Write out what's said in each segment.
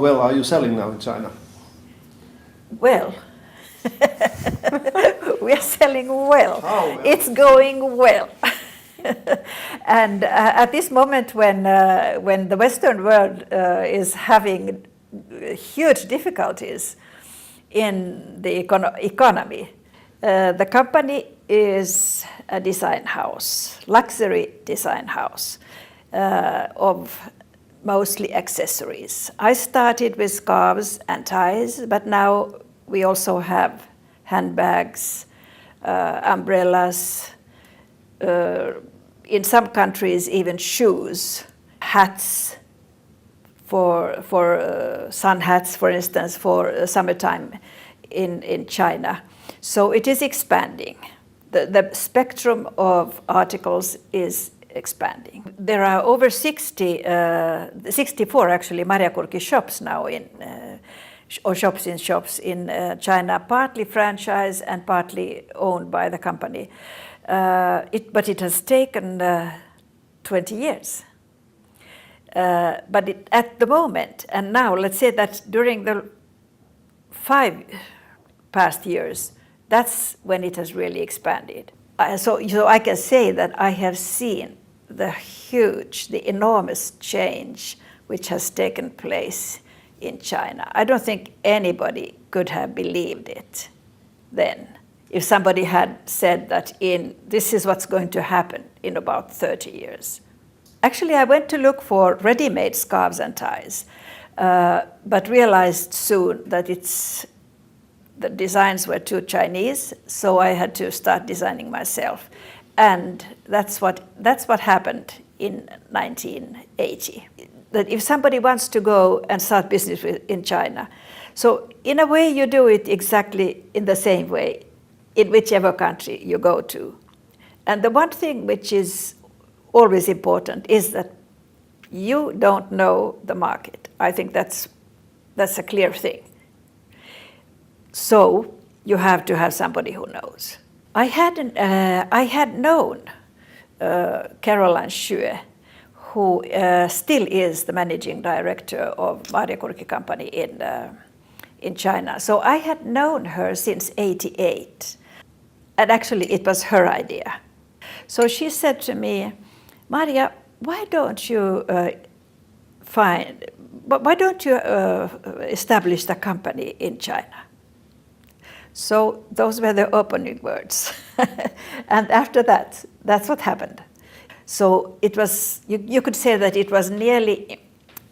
well are you selling now in China? Well, we are selling well. How well? It's going well. And at this moment when the Western world is having huge difficulties in the economy, the company is a design house, luxury design house of mostly accessories. I started with scarves and ties, but now we also have handbags, umbrellas, in some countries even shoes, hats for sun hats, for instance, for summertime in China. So it is expanding. The spectrum of articles is expanding. There are over 64 actually Marjakurki shops now or shops in China, partly franchise and partly owned by the company. But it has taken 20 years. But at the moment, and now let's say that during the 5 past years, that's when it has really expanded. So I can say that I have seen the enormous change which has taken place in China. I don't think anybody could have believed it then. If somebody had said that this is what's going to happen in about 30 years. Actually, I went to look for ready-made scarves and ties, but realized soon that the designs were too Chinese, so I had to start designing myself. And that's what happened in 1980. That if somebody wants to go and start business in China, so in a way you do it exactly in the same way in whichever country you go to. And the one thing which is always important is that you don't know the market. I think that's a clear thing. So you have to have somebody who knows. I had known Caroline Xue, who still is the managing director of Marjakurki company in China. So I had known her since '88, and actually it was her idea. So she said to me, Marja, why don't you establish the company in China? So those were the opening words. And after that, that's what happened. So it was, you could say that it was nearly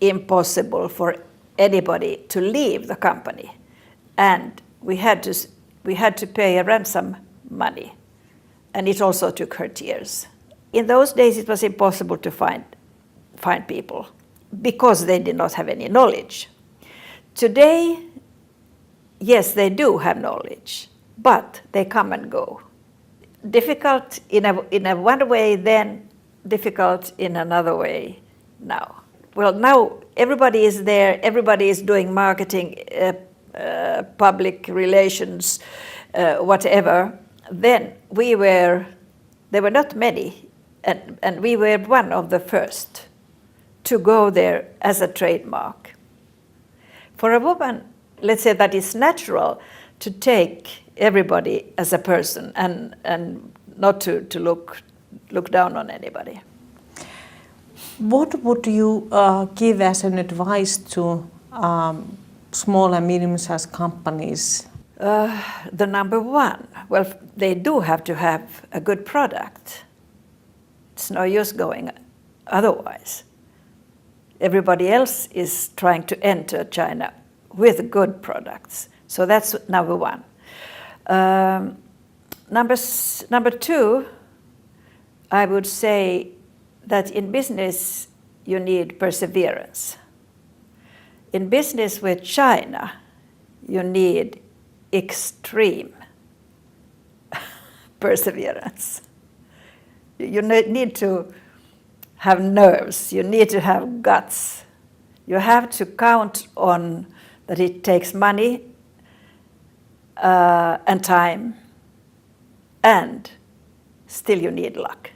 impossible for anybody to leave the company. And we had to pay a ransom money. And it also took her tears. In those days, it was impossible to find people because they did not have any knowledge. Today, yes, they do have knowledge, but they come and go. Difficult in a one way then, difficult in another way now. Well, now everybody is there, everybody is doing marketing, public relations, whatever. Then there were not many, and we were one of the first to go there as a trademark. For a woman, let's say that it's natural to take everybody as a person and not to look down on anybody. What would you give as an advice to small and medium-sized companies? The number one, well, they do have to have a good product. It's no use going otherwise. Everybody else is trying to enter China with good products. So that's number one. Number two, I would say that in business you need perseverance. In business with China, you need extreme perseverance. You need to have nerves, you need to have guts. You have to count on that it takes money and time, and still you need luck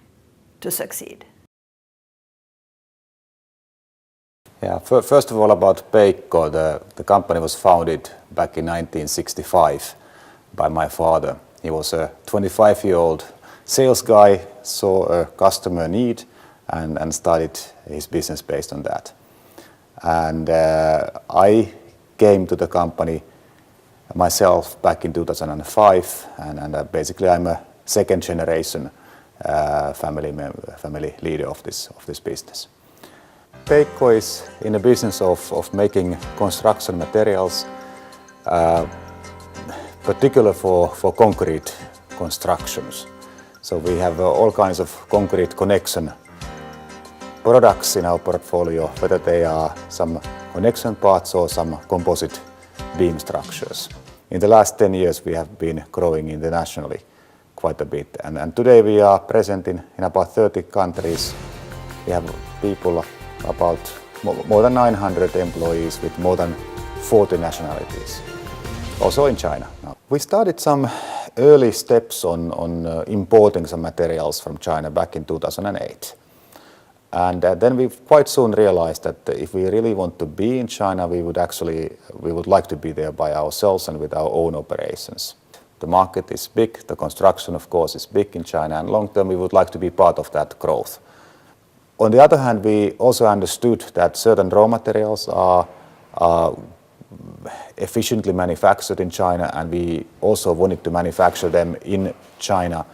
to succeed. Yeah, first of all about Peikko, the company was founded back in 1965 by my father. He was a 25-year-old sales guy, saw a customer need and started his business based on that. And I came to the company myself back in 2005, and basically I'm a second generation family leader of this business. Peikko is in the business of making construction materials, particularly for concrete constructions. So we have all kinds of concrete connection products in our portfolio, whether they are some connection parts or some composite beam structures. In the last 10 years we have been growing internationally quite a bit, and today we are present in about 30 countries. We have people, about more than 900 employees with more than 40 nationalities, also in China. We started some early steps on importing some materials from China back in 2008. And then we quite soon realized that if we really want to be in China, we would like to be there by ourselves and with our own operations. The market is big, the construction of course is big in China, and long term we would like to be part of that growth. On the other hand, we also understood that certain raw materials are efficiently manufactured in China, and we also wanted to manufacture them in China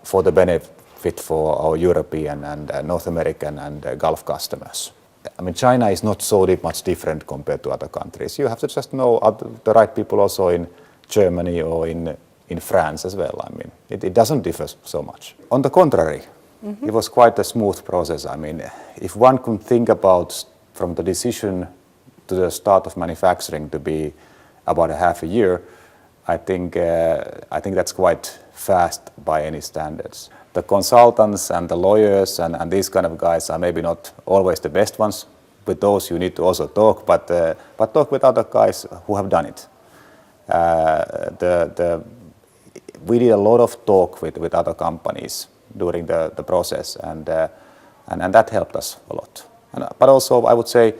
for the benefit for our European and North American and Gulf customers. I mean, China is not so much different compared to other countries. You have to just know the right people also in Germany or in France as well. I mean, it doesn't differ so much. On the contrary, it was quite a smooth process. I mean, if one could think about from the decision to the start of manufacturing to be about a half a year, I think that's quite fast by any standards. The consultants and the lawyers and these kind of guys are maybe not always the best ones. With those you need to also talk, but talk with other guys who have done it. We did a lot of talk with other companies during the process, and that helped us a lot. But also I would say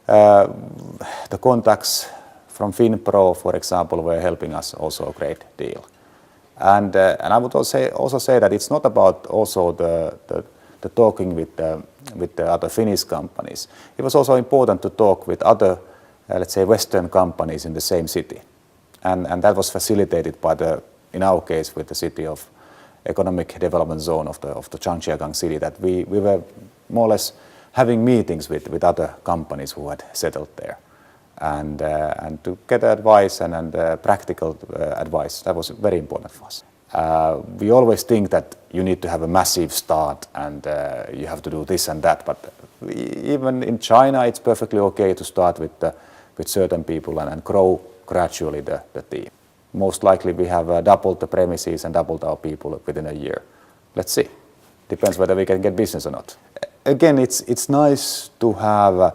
the contacts from FinPro, for example, were helping us also a great deal. And I would also say that it's not about also the talking with the other Finnish companies. It was also important to talk with other, let's say, Western companies in the same city, and that was facilitated by in our case, with the city of economic development zone of the Zhangjiagang city, that we were more or less having meetings with other companies who had settled there, and to get advice and practical advice. That was very important for us. We always think that you need to have a massive start and you have to do this and that, but even in China it's perfectly okay to start with certain people and grow gradually the team. Most likely we have doubled the premises and doubled our people within a year. Let's see. Depends whether we can get business or not. Again, it's nice to have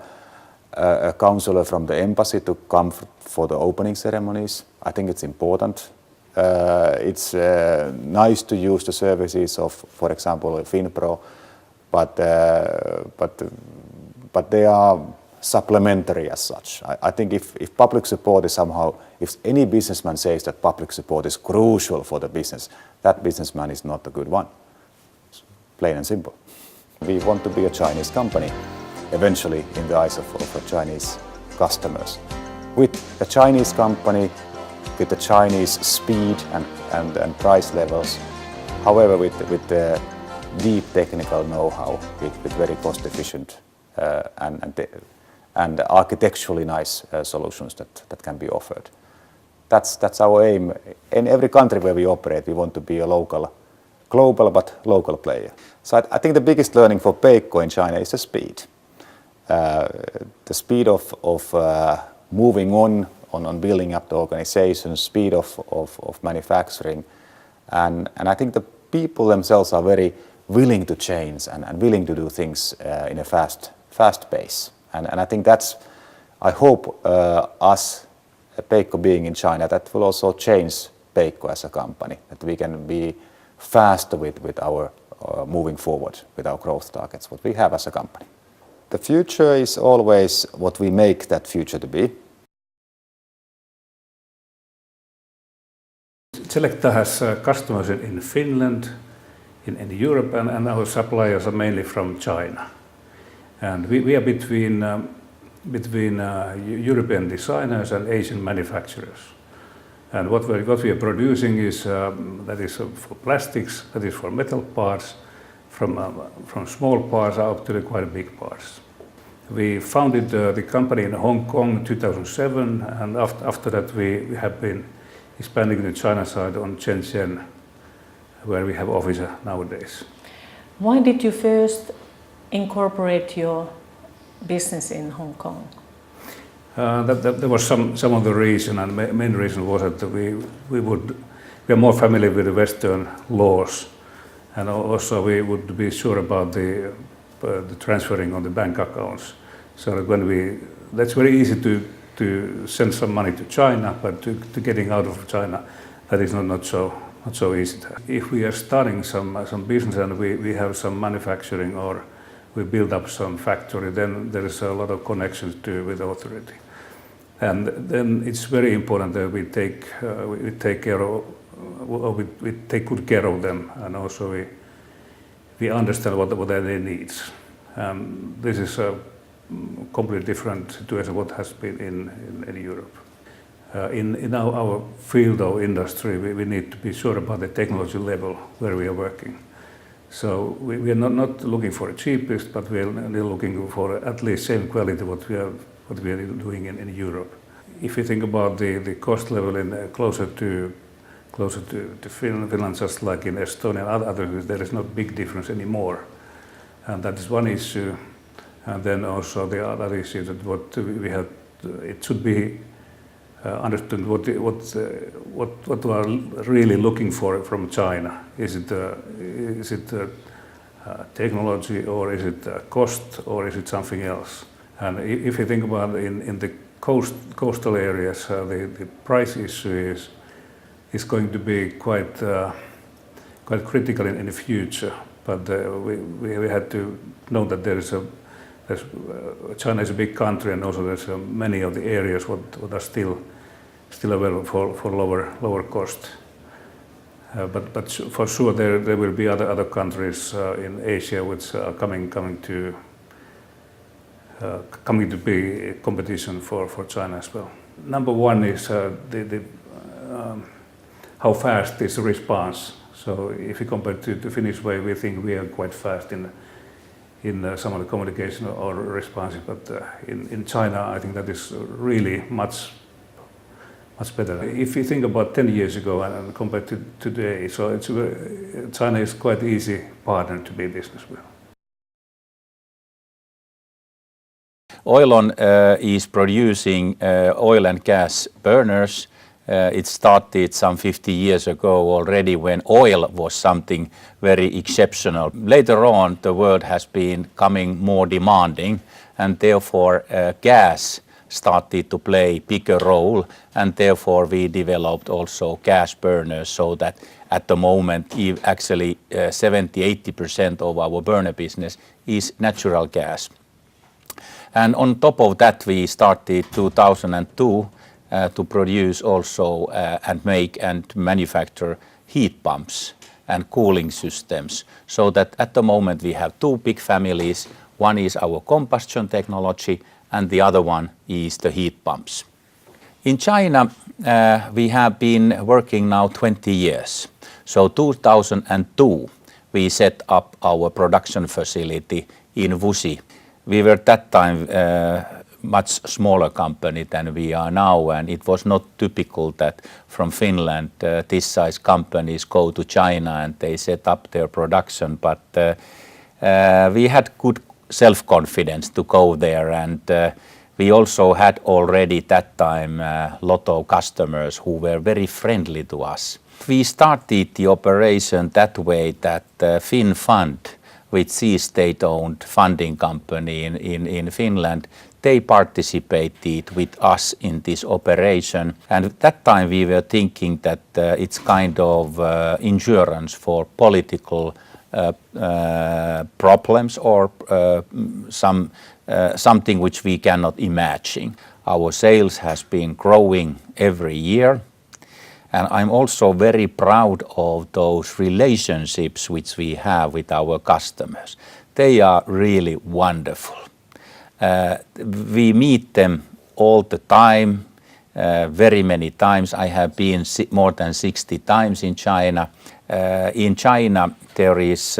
a counselor from the embassy to come for the opening ceremonies. I think it's important. It's nice to use the services of, for example, FinPro, but they are supplementary as such. I think if public support is somehow, if any businessman says that public support is crucial for the business, that businessman is not a good one. Plain and simple. We want to be a Chinese company eventually in the eyes of Chinese customers. With a Chinese company, with the Chinese speed and price levels, however with the deep technical know-how, with very cost efficient and architecturally nice solutions that can be offered. That's our aim. In every country where we operate, we want to be a global but local player. So I think the biggest learning for Peikko in China is the speed. The speed of moving on building up the organization, speed of manufacturing, and I think the people themselves are very willing to change and willing to do things in a fast pace. And I think that's, I hope us, Peikko being in China, that will also change Peikko as a company, that we can be faster with our moving forward with our growth targets, what we have as a company. The future is always what we make that future to be. Selecta has customers in Finland, in Europe, and our suppliers are mainly from China. And we are between European designers and Asian manufacturers. And what we are producing is that is for plastics, that is for metal parts, from small parts up to the quite big parts. We founded the company in Hong Kong in 2007, and after that we have been expanding the China side on Shenzhen, where we have office nowadays. Why did you first incorporate your business in Hong Kong? There was some of the reason, and main reason was that we are more familiar with the Western laws, and also we would be sure about the transferring on the bank accounts. So that that's very easy to send some money to China, but to getting out of China, that is not so easy. If we are starting some business and we have some manufacturing or we build up some factory, then there is a lot of connections with the authority. And then it's very important that we take good care of them, and also we understand what their needs. This is a completely different situation what has been in Europe. In our field or industry, we need to be sure about the technology level where we are working. So we are not looking for the cheapest, but we are looking for at least same quality what we are doing in Europe. If you think about the cost level closer to Finland, just like in Estonia and others, there is not big difference anymore, and that is one issue. And then also the other issue that what we have, it should be understood what we are really looking for from China. Is it technology, or is it cost, or is it something else? And if you think about in the coastal areas, the price issue is going to be quite critical in the future. But we had to know that China is a big country, and also there's many of the areas what are still available for lower cost. But for sure there will be other countries in Asia which are coming to be competition for China as well. Number one is how fast is the response. So if you compare to the Finnish way, we think we are quite fast in some of the communication or response, but in China, I think that is really much better. If you think about 10 years ago and compared to today, so China is quite easy partner to be business with. OILON is producing oil and gas burners. It started some 50 years ago already, when oil was something very exceptional. Later on, the world has been becoming more demanding, and therefore gas started to play a bigger role, and therefore we developed also gas burners, so that at the moment actually 70-80% of our burner business is natural gas. And on top of that, we started 2002 to produce also and make and manufacture heat pumps and cooling systems, so that at the moment we have two big families. One is our combustion technology, and the other one is the heat pumps. In China, we have been working now 20 years. So 2002, we set up our production facility in Wuxi. We were at that time much smaller company than we are now, and it was not typical that from Finland this size companies go to China and they set up their production, but we had good self-confidence to go there, and we also had already that time a lot of customers who were very friendly to us. We started the operation that way that FinFund, which is state-owned funding company in Finland, they participated with us in this operation. And at that time we were thinking that it's kind of insurance for political problems or some something which we cannot imagine. Our sales has been growing every year, and I'm also very proud of those relationships which we have with our customers. They are really wonderful. We meet them all the time, very many times. I have been more than 60 times in China. In China, there is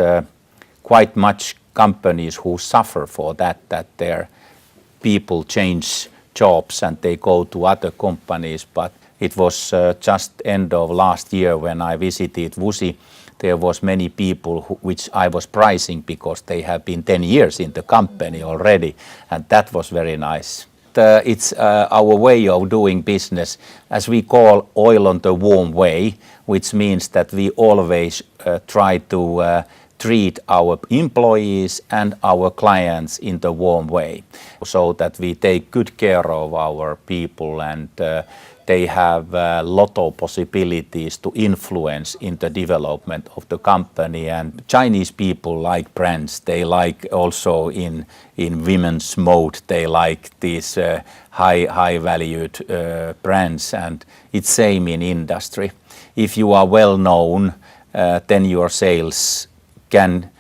quite much companies who suffer for that their people change jobs and they go to other companies. But it was just end of last year when I visited Wuxi. There was many people which I was prizing because they have been 10 years in the company already, and that was very nice. It's our way of doing business, as we call OILON the warm way, which means that we always try to treat our employees and our clients in the warm way, so that we take good care of our people and they have a lot of possibilities to influence in the development of the company. And Chinese people like brands. They like also in women's mode. They like these high valued brands, and it's same in industry. If you are well known, then your sales can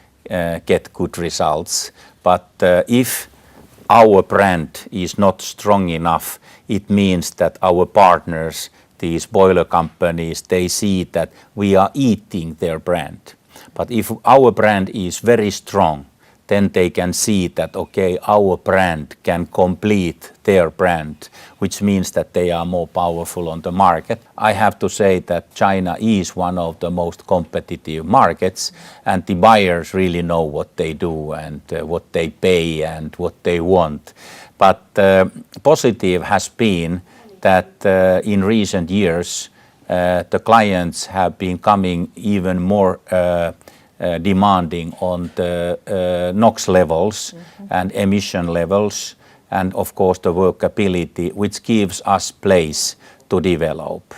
get good results. But if our brand is not strong enough, it means that our partners, these boiler companies, they see that we are eating their brand. But if our brand is very strong, then they can see that, okay, our brand can complete their brand, which means that they are more powerful on the market. I have to say that China is one of the most competitive markets, and the buyers really know what they do and what they pay and what they want. But positive has been that in recent years, the clients have been coming even more demanding on the NOx levels and emission levels, and of course the workability, which gives us place to develop.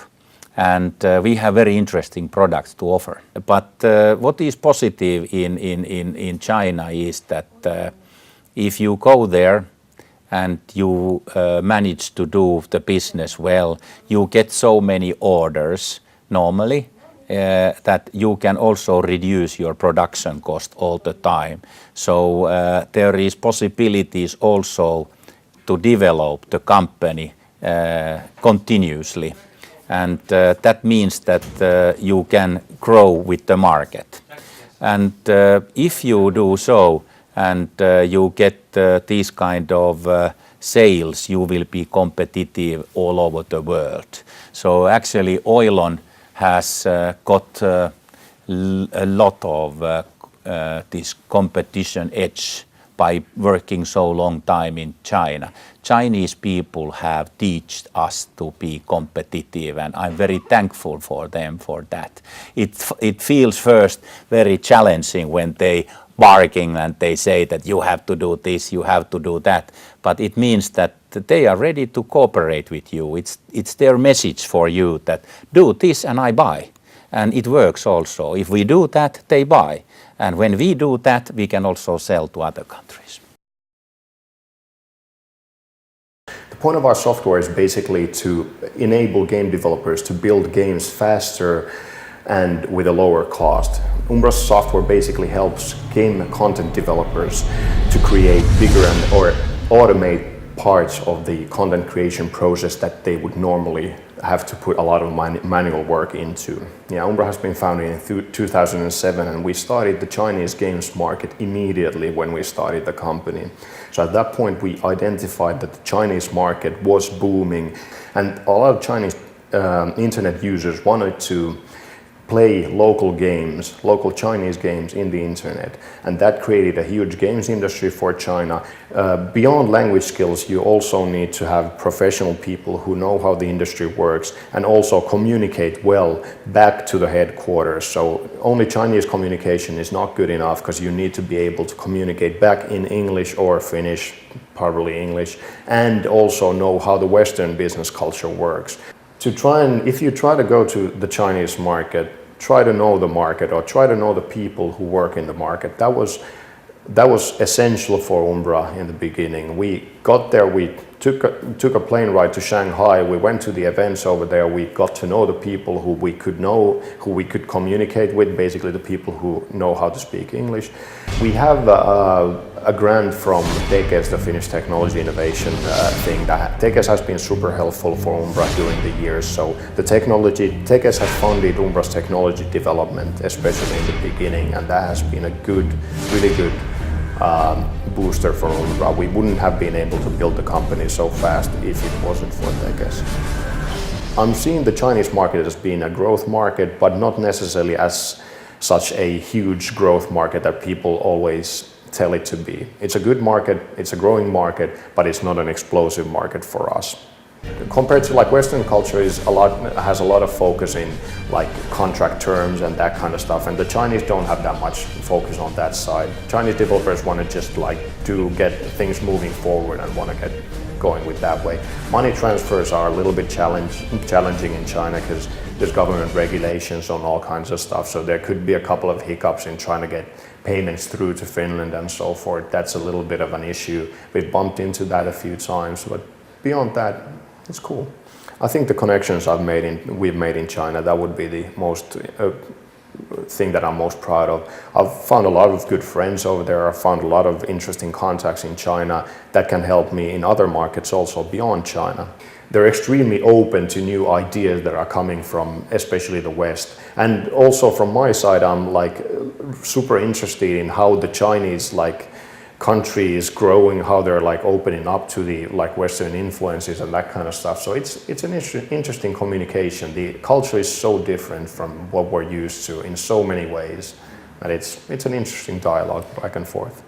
And we have very interesting products to offer. But what is positive in China is that if you go there and you manage to do the business well, you get so many orders normally that you can also reduce your production cost all the time. So there is possibilities also to develop the company continuously. And that means that you can grow with the market. And if you do so and you get these kind of sales, you will be competitive all over the world. So actually OILON has got a lot of this competition edge by working so long time in China. Chinese people have taught us to be competitive, and I'm very thankful for them for that. It feels first very challenging when they barking and they say that you have to do this, you have to do that, but it means that they are ready to cooperate with you. It's their message for you that do this and I buy. And it works also. If we do that, they buy. And when we do that, we can also sell to other countries. The point of our software is basically to enable game developers to build games faster and with a lower cost. UMBRA's software basically helps game content developers to create bigger or automate parts of the content creation process that they would normally have to put a lot of manual work into. Yeah, UMBRA has been founded in 2007, and we started the Chinese games market immediately when we started the company. So at that point we identified that the Chinese market was booming, and a lot of Chinese internet users wanted to play local games, local Chinese games in the internet, and that created a huge games industry for China. Beyond language skills, you also need to have professional people who know how the industry works and also communicate well back to the headquarters. So only Chinese communication is not good enough, because you need to be able to communicate back in English or Finnish, probably English, and also know how the Western business culture works. If you try to go to the Chinese market, try to know the market or try to know the people who work in the market. That was that was essential for UMBRA in the beginning. We got there, we took a plane ride to Shanghai, we went to the events over there, we got to know the people who we could know, who we could communicate with, basically the people who know how to speak English. We have a grant from Tekes, the Finnish technology innovation thing. That Tekes has been super helpful for UMBRA during the years. So the technology, Tekes has funded UMBRA's technology development, especially in the beginning, and that has been a good, really good booster for UMBRA. We wouldn't have been able to build the company so fast if it wasn't for Tekes. I'm seeing the Chinese market as being a growth market, but not necessarily as such a huge growth market that people always tell it to be. It's a good market, it's a growing market, but it's not an explosive market for us. Compared to like Western culture has a lot of focus in like contract terms and that kind of stuff, and the Chinese don't have that much focus on that side. Chinese developers want to just like to get things moving forward and want to get going with that way. Money transfers are a little bit challenging in China because there's government regulations on all kinds of stuff, so there could be a couple of hiccups in trying to get payments through to Finland and so forth. That's a little bit of an issue. We've bumped into that a few times, but beyond that, it's cool. I think the connections we've made in China, that would be the most thing that I'm most proud of. I've found a lot of good friends over there. I've found a lot of interesting contacts in China that can help me in other markets also beyond China. They're extremely open to new ideas that are coming from especially the West. And also from my side, I'm like super interested in how the Chinese country is growing, how they're like opening up to the Western influences and that kind of stuff. So it's an interesting communication. The culture is so different from what we're used to in so many ways that it's an interesting dialogue back and forth.